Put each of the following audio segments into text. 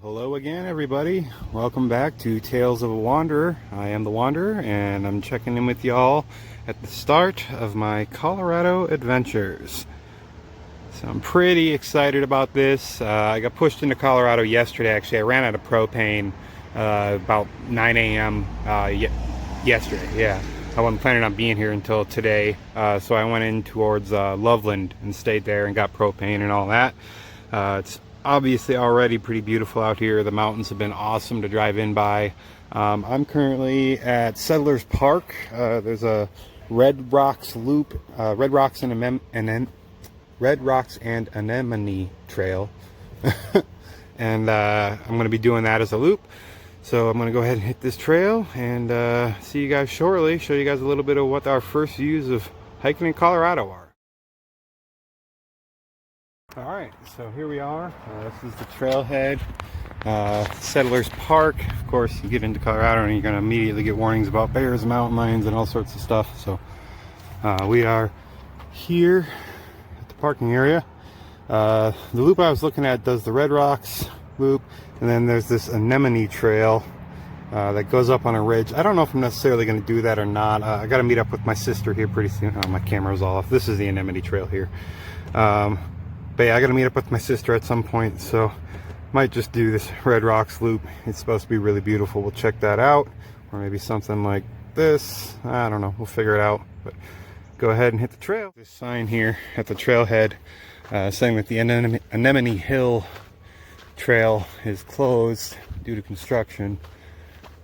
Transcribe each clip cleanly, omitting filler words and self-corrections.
Hello again, everybody. Welcome back to Tales of a Wanderer. I am the Wanderer, and I'm checking in with y'all at the start of my Colorado adventures. So I'm pretty excited about this. I got pushed into Colorado yesterday. Actually, I ran out of propane about 9 a.m. Yesterday. Yeah, I wasn't planning on being here until today, so I went in towards Loveland and stayed there and got propane and all that. It's obviously already pretty beautiful out here. The mountains have been awesome to drive in by. I'm currently at Settlers Park. There's a Red Rocks loop, Red Rocks and Anemone trail, and I'm going to be doing that as a loop. So I'm going to go ahead and hit this trail and see you guys shortly. Show you guys a little bit of what our first views of hiking in Colorado are. Alright, so here we are. This is the trailhead, Settlers Park. Of course, you get into Colorado and you're going to immediately get warnings about bears, mountain lions, and all sorts of stuff. So we are here at the parking area. The loop I was looking at does the Red Rocks loop, and then there's this Anemone trail that goes up on a ridge. I don't know if I'm necessarily going to do that or not. I got to meet up with my sister here pretty soon. Oh, my camera's off. This is the Anemone trail here. But yeah, I gotta meet up with my sister at some point, so might just do this Red Rocks loop. It's supposed to be really beautiful. We'll check that out, or maybe something like this. I don't know, we'll figure it out. But go ahead and hit the trail. This sign here at the trailhead saying that the Anemone Hill trail is closed due to construction.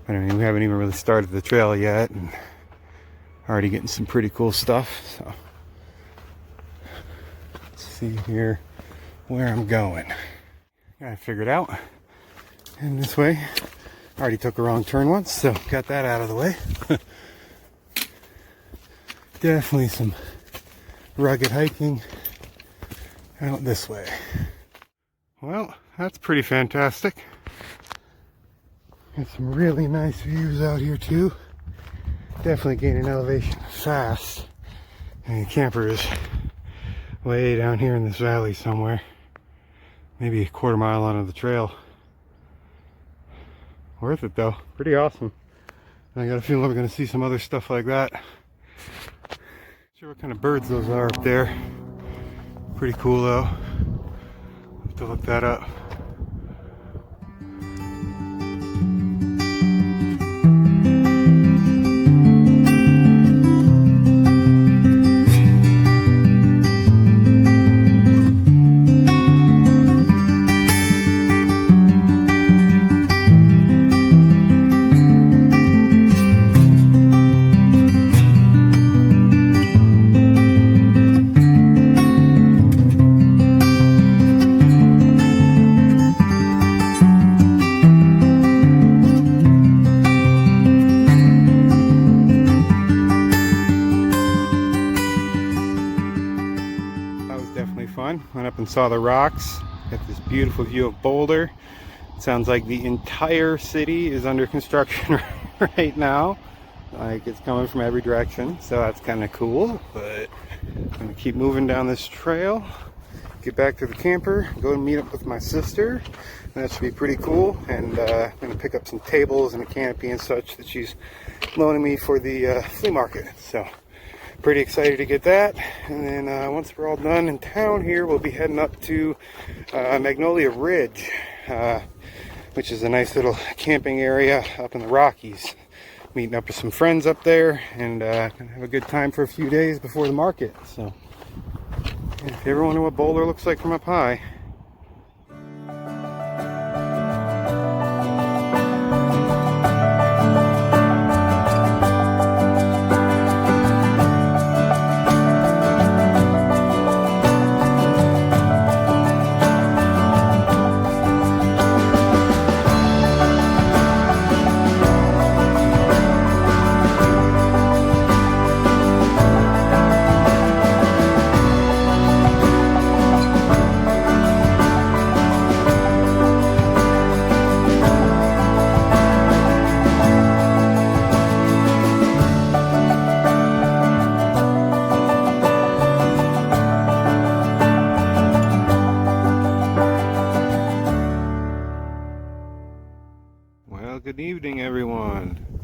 But I mean, we haven't even really started the trail yet, and already getting some pretty cool stuff. So see here where I'm going. Got it figured out. And this way, I already took a wrong turn once, so got that out of the way. Definitely some rugged hiking out this way. Well, that's pretty fantastic. Got some really nice views out here too. Definitely gaining elevation fast. And the camper is way down here in this valley somewhere, maybe a quarter mile onto the trail. Worth it though, pretty awesome. And I got a feeling we're going to see some other stuff like that. Not sure what kind of birds those are up there. Pretty cool though. I'll have to look that up. Went up and saw the rocks. Got this beautiful view of Boulder. It sounds like the entire city is under construction right now. Like it's coming from every direction, so that's kind of cool. But I'm gonna keep moving down this trail, get back to the camper, go and meet up with my sister. That should be pretty cool. And I'm gonna pick up some tables and a canopy and such that she's loaning me for the flea market. So pretty excited to get that. And then once we're all done in town here, we'll be heading up to Magnolia Ridge, which is a nice little camping area up in the Rockies. Meeting up with some friends up there and gonna have a good time for a few days before the market. So if you ever wonder what Boulder looks like from up high, Well, good evening, everyone.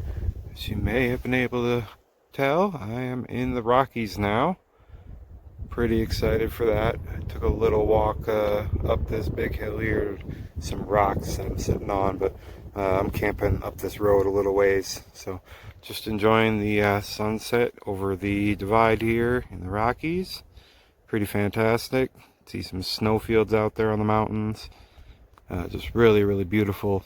As you may have been able to tell, I am in the Rockies now. Pretty excited for that. I took a little walk up this big hill here, some rocks that I'm sitting on, but I'm camping up this road a little ways. So just enjoying the sunset over the divide here in the Rockies. Pretty fantastic. See some snowfields out there on the mountains. Just really, really beautiful.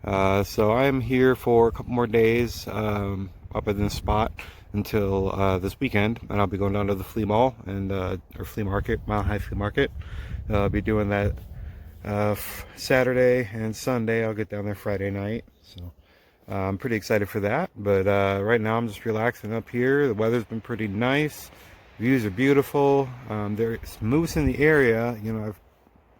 So I am here for a couple more days up in this spot until this weekend, and I'll be going down to the flea mall and or flea market, Mile High Flea Market. I'll be doing that Saturday and Sunday. I'll get down there Friday night, so I'm pretty excited for that. But right now I'm just relaxing up here. The weather's been pretty nice. Views are beautiful. There's moose in the area. You know, I've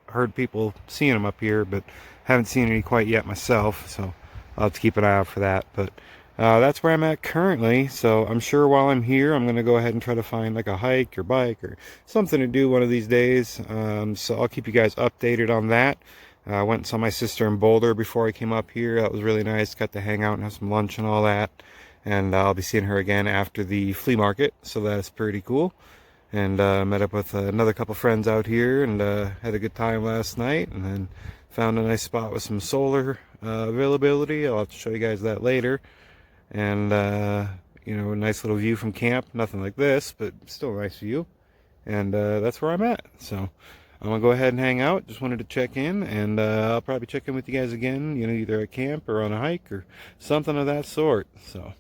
heard people seeing them up here, but haven't seen any quite yet myself, so I'll have to keep an eye out for that. But that's where I'm at currently, so I'm sure while I'm here I'm going to go ahead and try to find like a hike or bike or something to do one of these days. So I'll keep you guys updated on that. I went and saw my sister in Boulder before I came up here. That was really nice. Got to hang out and have some lunch and all that, and I'll be seeing her again after the flea market, so that's pretty cool. And met up with another couple friends out here and had a good time last night, and then found a nice spot with some solar availability. I'll have to show you guys that later. And you know, a nice little view from camp. Nothing like this, but still a nice view. And that's where I'm at. So I'm gonna go ahead and hang out. Just wanted to check in, and I'll probably check in with you guys again, you know, either at camp or on a hike or something of that sort. So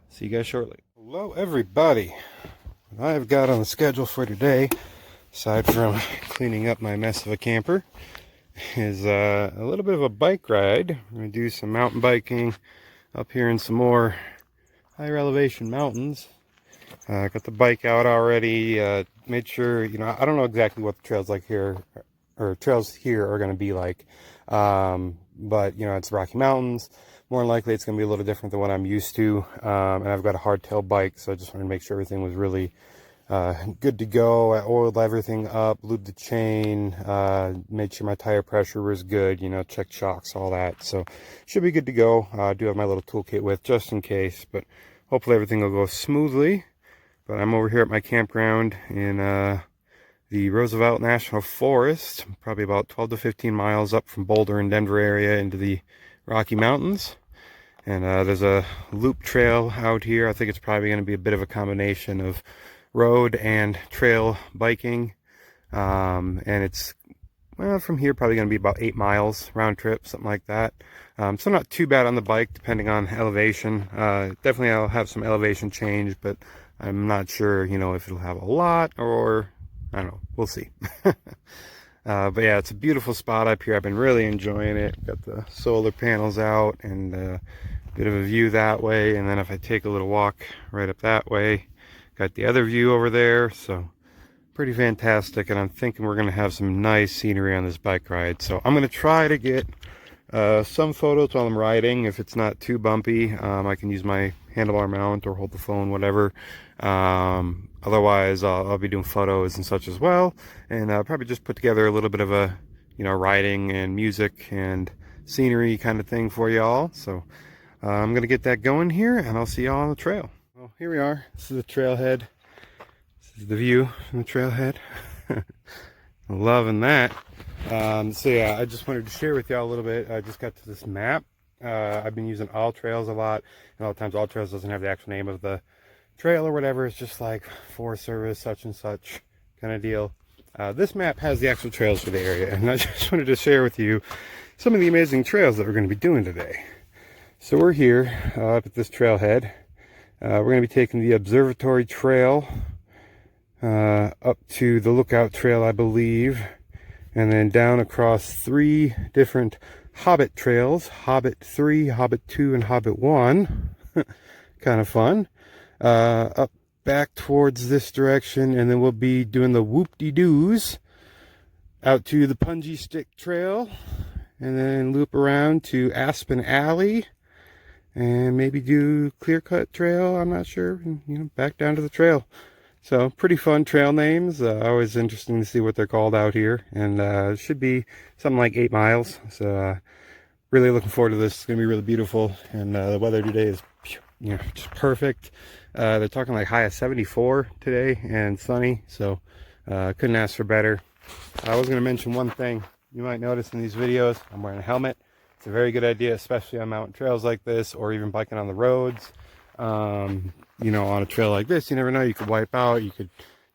see you guys shortly. Hello everybody. What I've got on the schedule for today, aside from cleaning up my mess of a camper, is a little bit of a bike ride. I'm going to do some mountain biking up here in some more higher elevation mountains. Got the bike out already. Made sure, you know, I don't know exactly what the trails like here, or trails here are going to be like, but you know, it's Rocky Mountains. More than likely it's going to be a little different than what I'm used to, and I've got a hardtail bike, so I just wanted to make sure everything was really good to go. I oiled everything up, lubed the chain, made sure my tire pressure was good, you know, checked shocks, all that. So should be good to go. I do have my little toolkit with just in case, but hopefully everything will go smoothly. But I'm over here at my campground in the Roosevelt National Forest, probably about 12 to 15 miles up from Boulder and Denver area into the Rocky Mountains. And there's a loop trail out here. I think it's probably going to be a bit of a combination of road and trail biking, and it's, well, from here probably going to be about 8 miles round trip, something like that. So not too bad on the bike depending on elevation. Definitely I'll have some elevation change, but I'm not sure, you know, if it'll have a lot, or I don't know, we'll see. But yeah, it's a beautiful spot up here. I've been really enjoying it. Got the solar panels out, and a bit of a view that way, and then if I take a little walk right up that way, got the other view over there. So pretty fantastic, and I'm thinking we're going to have some nice scenery on this bike ride. So I'm going to try to get some photos while I'm riding. If it's not too bumpy, I can use my handlebar mount or hold the phone, whatever. Otherwise I'll be doing photos and such as well, and probably just put together a little bit of a, you know, riding and music and scenery kind of thing for y'all. So I'm going to get that going here, and I'll see y'all on the trail. Well, here we are. This is the trailhead. This is the view from the trailhead. Loving that. So yeah, I just wanted to share with y'all a little bit. I just got to this map. I've been using All Trails a lot. And a lot of times All Trails doesn't have the actual name of the trail or whatever. It's just like Forest Service, such and such kind of deal. This map has the actual trails for the area, and I just wanted to share with you some of the amazing trails that we're going to be doing today. So we're here up at this trailhead. We're going to be taking the Observatory Trail up to the Lookout Trail, I believe, and then down across 3 different Hobbit trails: Hobbit 3, Hobbit 2, and Hobbit 1. Kind of fun. Up back towards this direction, and then we'll be doing the Whoop-de-Doos out to the Punji Stick Trail, and then loop around to Aspen Alley, and maybe do Clear Cut Trail, I'm not sure, and, you know, back down to the trail. So pretty fun trail names. Always interesting to see what they're called out here, and it should be something like 8 miles. So really looking forward to this. It's gonna be really beautiful, and the weather today is, just perfect. They're talking like high of 74 today and sunny, so couldn't ask for better. I was gonna mention one thing you might notice in these videos. I'm wearing a helmet. It's a very good idea, especially on mountain trails like this, or even biking on the roads. On a trail like this, you never know, you could wipe out, you could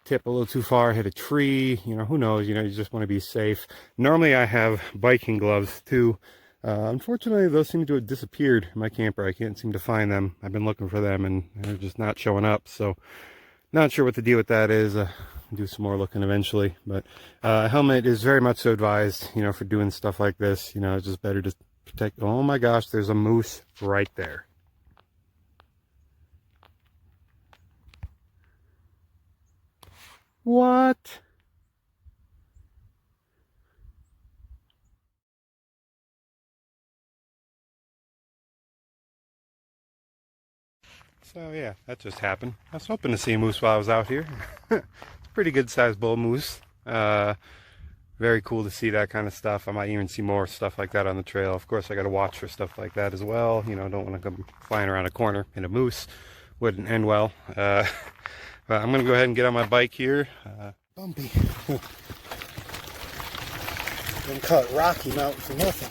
tip a little too far, hit a tree, who knows, you just want to be safe. Normally I have biking gloves too. Unfortunately, those seem to have disappeared in my camper. I can't seem to find them. I've been looking for them and they're just not showing up, so not sure what the deal with that is. Do some more looking eventually, but a helmet is very much so advised, for doing stuff like this. It's just better to protect. Oh my gosh, there's a moose right there. What? So yeah, that just happened. I was hoping to see a moose while I was out here. It's a pretty good sized bull moose. Very cool to see that kind of stuff. I might even see more stuff like that on the trail. Of course, I got to watch for stuff like that as well. Don't want to come flying around a corner in a moose. Wouldn't end well. But I'm going to go ahead and get on my bike here. Bumpy. Didn't call it Rocky Mountain for nothing.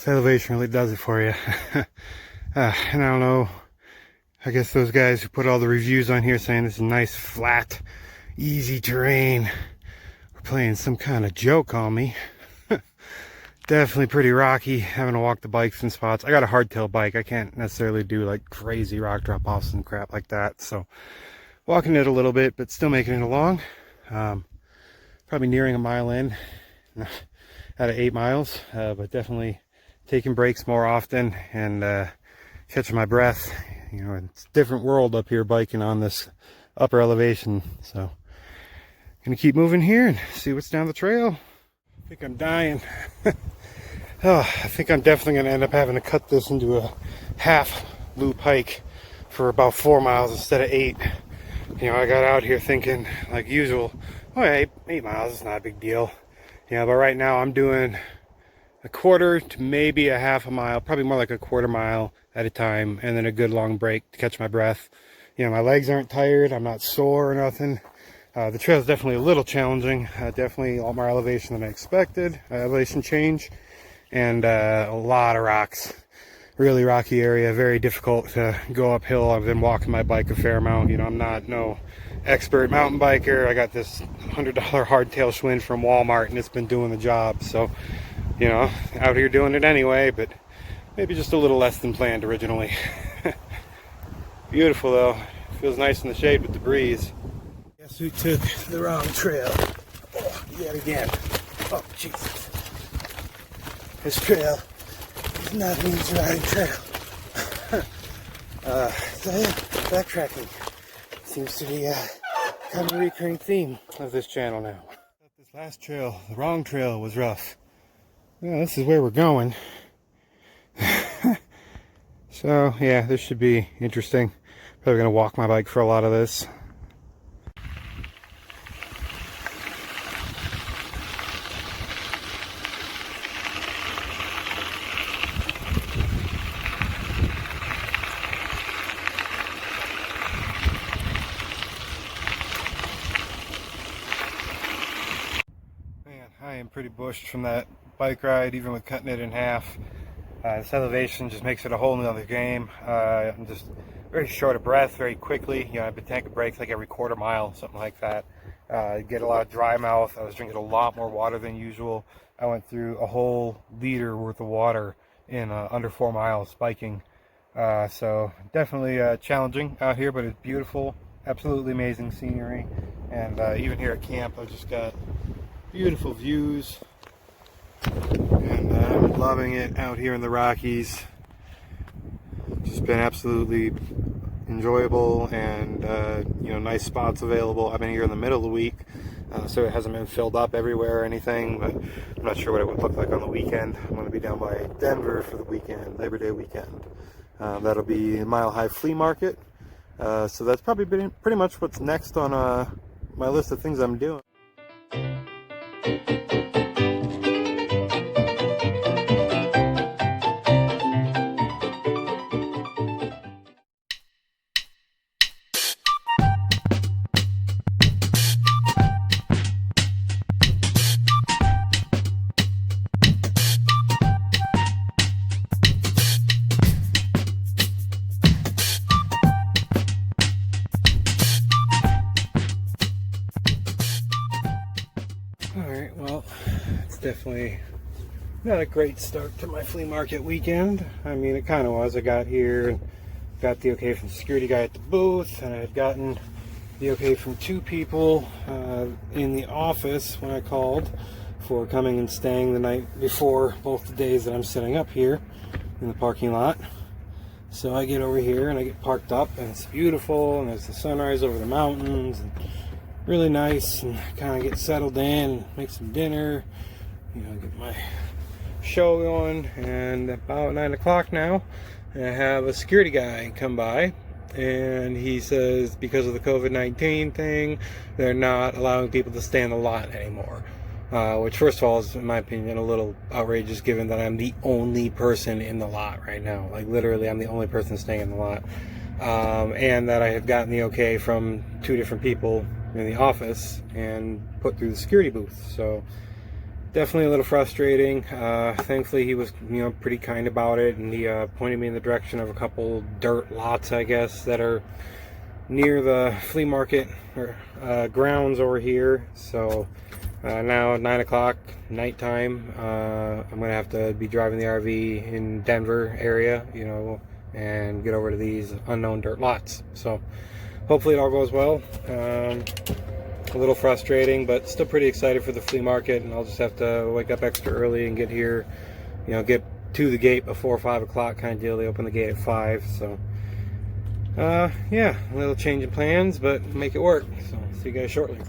Elevation really does it for you. And I don't know, I guess those guys who put all the reviews on here saying this is nice, flat, easy terrain were playing some kind of joke on me. Definitely pretty rocky, having to walk the bikes in spots. I got a hardtail bike. I can't necessarily do like crazy rock drop-offs and crap like that, so walking it a little bit, but still making it along. Probably nearing a mile in out of 8 miles, but definitely taking breaks more often and catching my breath. It's a different world up here biking on this upper elevation. So gonna keep moving here and see what's down the trail. I think I'm dying. Oh, I think I'm definitely gonna end up having to cut this into a half loop hike for about 4 miles instead of 8. I got out here thinking like usual, oh, 8 miles is not a big deal. But right now I'm doing a quarter to maybe a half a mile, probably more like a quarter mile at a time, and then a good long break to catch my breath. My legs aren't tired, I'm not sore or nothing. The trail is definitely a little challenging, definitely a lot more elevation than I expected, elevation change, and a lot of rocks. Really rocky area, very difficult to go uphill. I've been walking my bike a fair amount. I'm not no expert mountain biker. I got this $100 hardtail Schwinn from Walmart and it's been doing the job. So, out here doing it anyway, but maybe just a little less than planned originally. Beautiful though. Feels nice in the shade with the breeze. Guess we took the wrong trail. Oh, yet again. Oh, Jesus. This trail is not an easy riding trail. So yeah, backtracking seems to be kind of a recurring theme of this channel now. This last trail, the wrong trail, was rough. Well, this is where we're going. So yeah, this should be interesting. Probably gonna walk my bike for a lot of this. am pretty bushed from that bike ride, even with cutting it in half. This elevation just makes it a whole nother game. I'm just very short of breath very quickly. You know, I've been taking breaks like every quarter mile, something like that. Get a lot of dry mouth. I was drinking a lot more water than usual. I went through a whole liter worth of water in under 4 miles biking. So definitely challenging out here, but it's beautiful. Absolutely amazing scenery. And even here at camp, I've just got beautiful views. And I'm loving it out here in the Rockies. Just been absolutely enjoyable, and you know, nice spots available. I've been here in the middle of the week, so it hasn't been filled up everywhere or anything, but I'm not sure what it would look like on the weekend. I'm going to be down by Denver for the weekend, Labor Day weekend. That'll be Mile High Flea Market. So that's probably been pretty much what's next on my list of things I'm doing. Alright, well, it's definitely not a great start to my flea market weekend. I mean, it kind of was. I got here and got the okay from the security guy at the booth, and I had gotten the okay from 2 people in the office when I called for coming and staying the night before both the days that I'm setting up here in the parking lot. So I get over here and I get parked up, and it's beautiful, and there's the sunrise over the mountains, and really nice, and kind of get settled in, make some dinner, you know, get my show going. And about 9 o'clock now, I have a security guy come by, and he says because of the COVID-19 thing, they're not allowing people to stay in the lot anymore. Which, first of all, is, in my opinion, a little outrageous, given that I'm the only person in the lot right now. Like, literally, I'm the only person staying in the lot. And that I had gotten the okay from 2 different people in the office and put through the security booth. So definitely a little frustrating. Thankfully he was, you know, pretty kind about it, and he pointed me in the direction of a couple dirt lots, I guess, that are near the flea market or grounds over here. So now at 9 o'clock nighttime, I'm gonna have to be driving the RV in Denver area, you know, and get over to these unknown dirt lots. So hopefully it all goes well. A little frustrating, but still pretty excited for the flea market, and I'll just have to wake up extra early and get here, you know, get to the gate before 5 o'clock kind of deal. They open the gate at 5, so yeah, a little change in plans, but make it work. So see you guys shortly.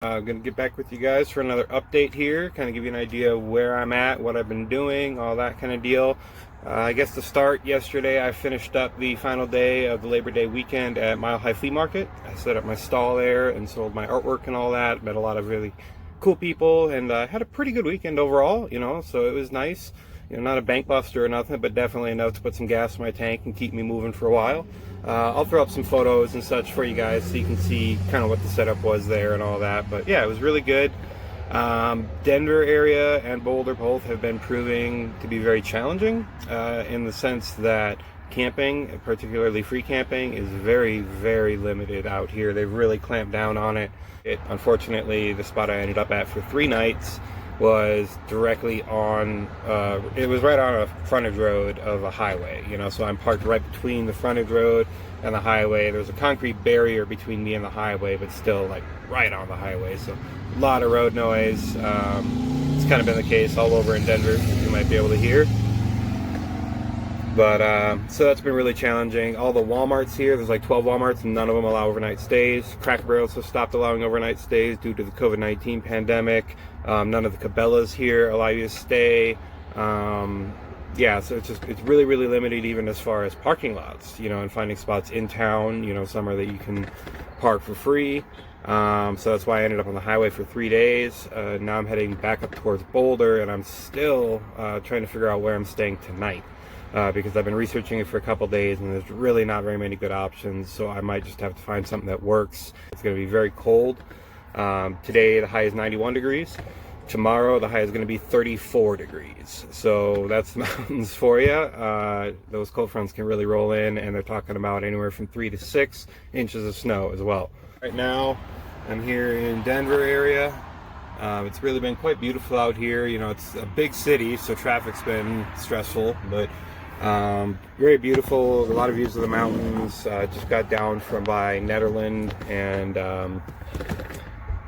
I'm going to get back with you guys for another update here, kind of give you an idea of where I'm at, what I've been doing, all that kind of deal. I guess to start, yesterday I finished up the final day of the Labor Day weekend at Mile High Flea Market. I set up my stall there and sold my artwork and all that. Met a lot of really cool people, and had a pretty good weekend overall, you know, so it was nice. You know, not a bank buster or nothing, but definitely enough to put some gas in my tank and keep me moving for a while. I'll throw up some photos and such for you guys so you can see kind of what the setup was there and all that. But yeah, it was really good. Denver area and Boulder both have been proving to be very challenging in the sense that camping, particularly free camping, is very, very limited out here. They've really clamped down on it. Unfortunately, the spot I ended up at for 3 nights was directly on, it was right on a frontage road of a highway, you know, so I'm parked right between the frontage road and the highway. There's a concrete barrier between me and the highway, but still like right on the highway, so a lot of road noise. It's kind of been the case all over in Denver, you might be able to hear. But so that's been really challenging. All the Walmarts here, there's like 12 Walmarts and none of them allow overnight stays. Cracker Barrels have stopped allowing overnight stays due to the COVID-19 pandemic. None of the Cabela's here allow you to stay. Yeah, so it's really, really limited even as far as parking lots, and finding spots in town, somewhere that you can park for free. So that's why I ended up on the highway for 3 days. Now I'm heading back up towards Boulder, and I'm still trying to figure out where I'm staying tonight, because I've been researching it for a couple days and there's really not very many good options, so I might just have to find something that works. It's going to be very cold. Today the high is 91 degrees. Tomorrow the high is going to be 34 degrees. So that's the mountains for you. Those cold fronts can really roll in, and they're talking about anywhere from 3 to 6 inches of snow as well. Right now I'm here in Denver area. It's really been quite beautiful out here. It's a big city, so traffic's been stressful, but very beautiful. A lot of views of the mountains. Just got down from by Netherland and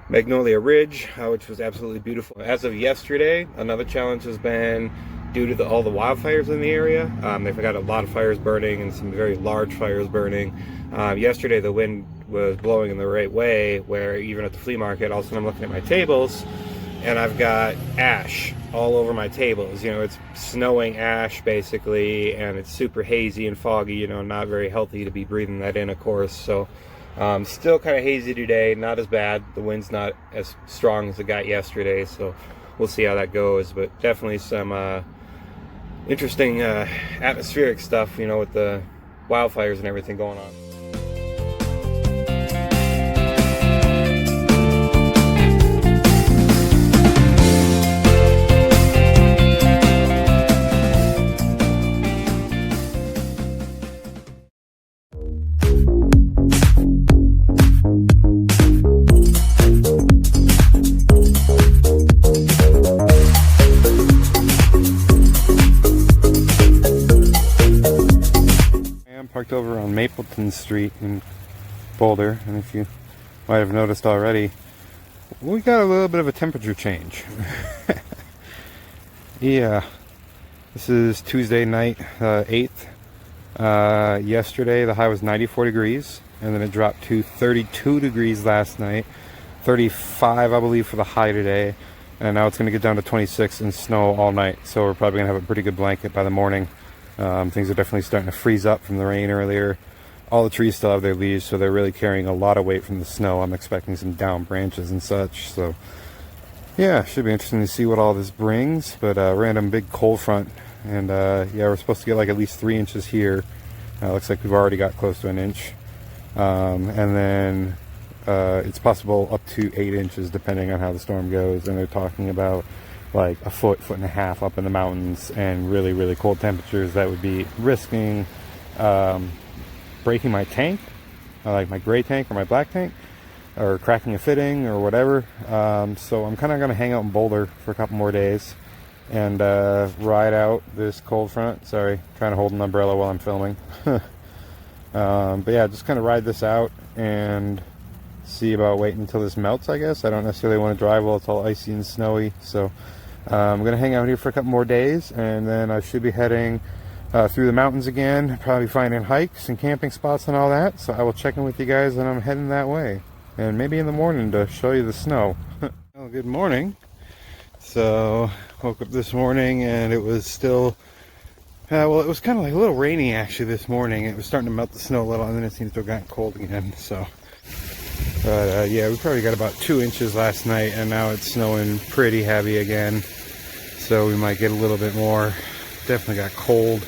Magnolia Ridge, which was absolutely beautiful. As of yesterday, another challenge has been due to all the wildfires in the area. They've got a lot of fires burning and some very large fires burning. Yesterday the wind was blowing in the right way, where even at the flea market, all of a sudden I'm looking at my tables and I've got ash all over my tables. It's snowing ash basically, and it's super hazy and foggy, not very healthy to be breathing that in, of course. So still kind of hazy today, not as bad. The wind's not as strong as it got yesterday, so we'll see how that goes. But definitely some interesting atmospheric stuff, with the wildfires and everything going on. Parked over on Mapleton Street in Boulder, and if you might have noticed already, we got a little bit of a temperature change. Yeah, this is Tuesday night, 8th. Yesterday the high was 94 degrees, and then it dropped to 32 degrees last night, 35 I believe for the high today, and now it's going to get down to 26 and snow all night, so we're probably going to have a pretty good blanket by the morning. Things are definitely starting to freeze up from the rain earlier. All the trees still have their leaves, so they're really carrying a lot of weight from the snow. I'm expecting some down branches and such. So yeah, should be interesting to see what all this brings. But random big cold front, and yeah, we're supposed to get like at least 3 inches here. Looks like we've already got close to an inch, and then it's possible up to 8 inches depending on how the storm goes. And they're talking about like a foot and a half up in the mountains, and really, really cold temperatures that would be risking breaking my tank, like my gray tank or my black tank, or cracking a fitting or whatever. So I'm kind of going to hang out in Boulder for a couple more days and ride out this cold front. Sorry, trying to hold an umbrella while I'm filming. But yeah, just kind of ride this out and see about waiting until this melts, I guess. I don't necessarily want to drive while it's all icy and snowy, so I'm going to hang out here for a couple more days, and then I should be heading through the mountains again, probably finding hikes and camping spots and all that. So I will check in with you guys when I'm heading that way, and maybe in the morning to show you the snow. Well, good morning. So woke up this morning and it was still well, it was kind of like a little rainy actually this morning. It was starting to melt the snow a little, and then it seems to have gotten cold again. So but yeah, we probably got about 2 inches last night, and now it's snowing pretty heavy again, so we might get a little bit more. Definitely got cold.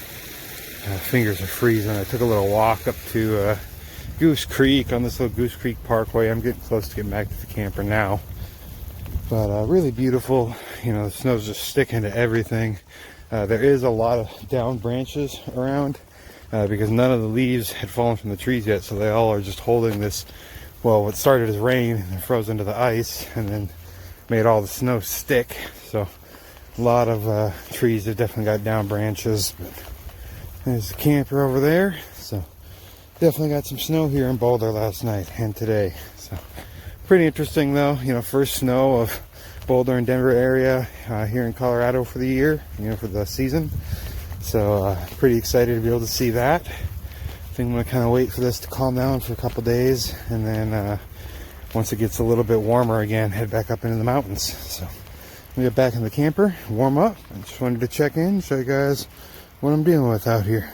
Fingers are freezing. I took a little walk up to Goose Creek on this little Goose Creek Parkway. I'm getting close to getting back to the camper now, but really beautiful. The snow's just sticking to everything. There is a lot of down branches around because none of the leaves had fallen from the trees yet, so they all are just holding this. Well, what started as rain and froze into the ice and then made all the snow stick. So a lot of trees have definitely got down branches. But there's the camper over there. So definitely got some snow here in Boulder last night and today. So pretty interesting though. First snow of Boulder and Denver area here in Colorado for the year, for the season. So pretty excited to be able to see that. I think I'm going to kind of wait for this to calm down for a couple days, and then once it gets a little bit warmer again, head back up into the mountains. So we get back in the camper, warm up. I just wanted to check in, show you guys what I'm dealing with out here.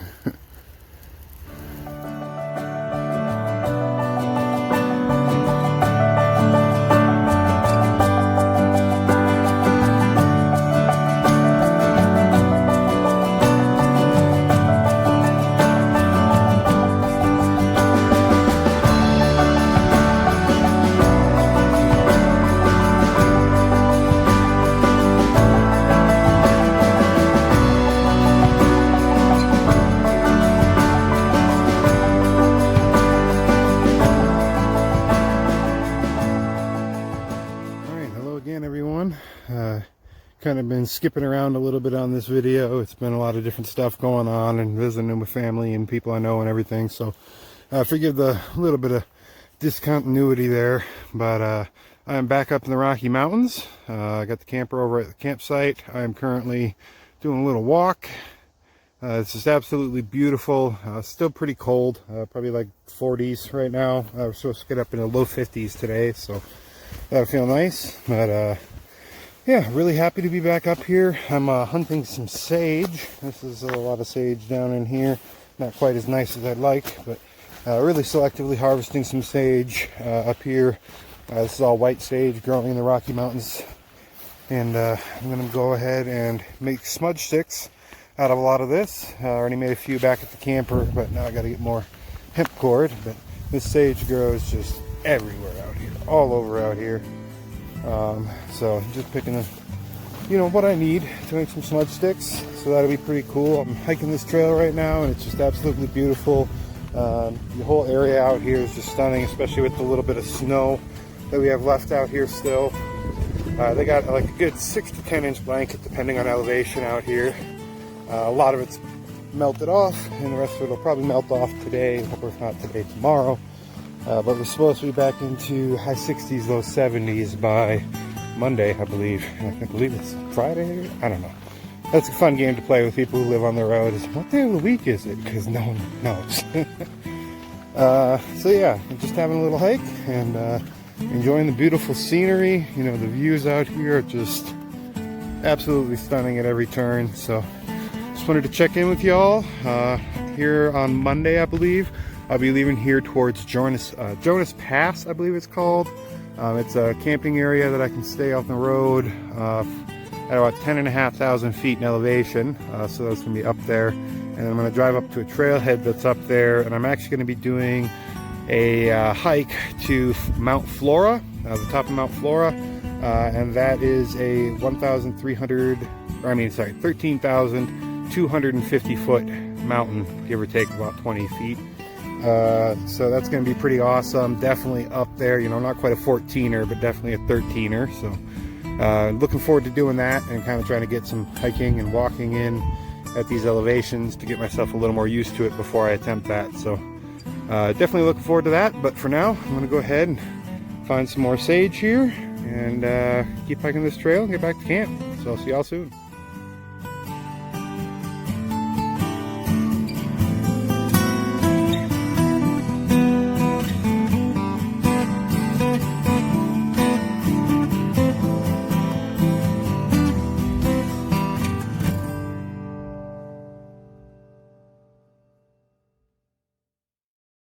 Kind of been skipping around a little bit on this video. It's been a lot of different stuff going on and visiting with family and people I know and everything, so forgive the little bit of discontinuity there, but I'm back up in the Rocky Mountains. I got the camper over at the campsite. I'm currently doing a little walk. It's just absolutely beautiful. Still pretty cold, probably like 40s right now. We're supposed to get up in the low 50s today, so that'll feel nice. But yeah, really happy to be back up here. I'm hunting some sage. This is a lot of sage down in here. Not quite as nice as I'd like, but really selectively harvesting some sage up here. This is all white sage growing in the Rocky Mountains. And I'm going to go ahead and make smudge sticks out of a lot of this. I already made a few back at the camper, but now I got to get more hemp cord. But this sage grows just everywhere out here, all over out here. So just picking what I need to make some smudge sticks, so that'll be pretty cool. I'm hiking this trail right now and it's just absolutely beautiful. The whole area out here is just stunning, especially with the little bit of snow that we have left out here still. They got like a good 6 to 10 inch blanket depending on elevation out here. A lot of it's melted off and the rest of it will probably melt off today, or if not today, tomorrow. But we're supposed to be back into high 60s, low 70s by Monday, I believe. And I believe it's Friday. I don't know. That's a fun game to play with people who live on the road. Is what day of the week is it? Because no one knows. So yeah, I'm just having a little hike and enjoying the beautiful scenery. You know, the views out here are just absolutely stunning at every turn. So just wanted to check in with y'all here on Monday, I believe. I'll be leaving here towards Jonas Pass, I believe it's called. It's a camping area that I can stay off the road at about 10,500 feet in elevation. So that's going to be up there. And then I'm going to drive up to a trailhead that's up there. And I'm actually going to be doing a hike to Mount Flora, the top of Mount Flora. And that is a 13,250 foot mountain, give or take about 20 feet. So that's going to be pretty awesome. Definitely up there, you know, not quite a 14er, but definitely a 13er. So looking forward to doing that and kind of trying to get some hiking and walking in at these elevations to get myself a little more used to it before I attempt that. So definitely looking forward to that. But for now, I'm going to go ahead and find some more sage here and keep hiking this trail and get back to camp. So I'll see y'all soon.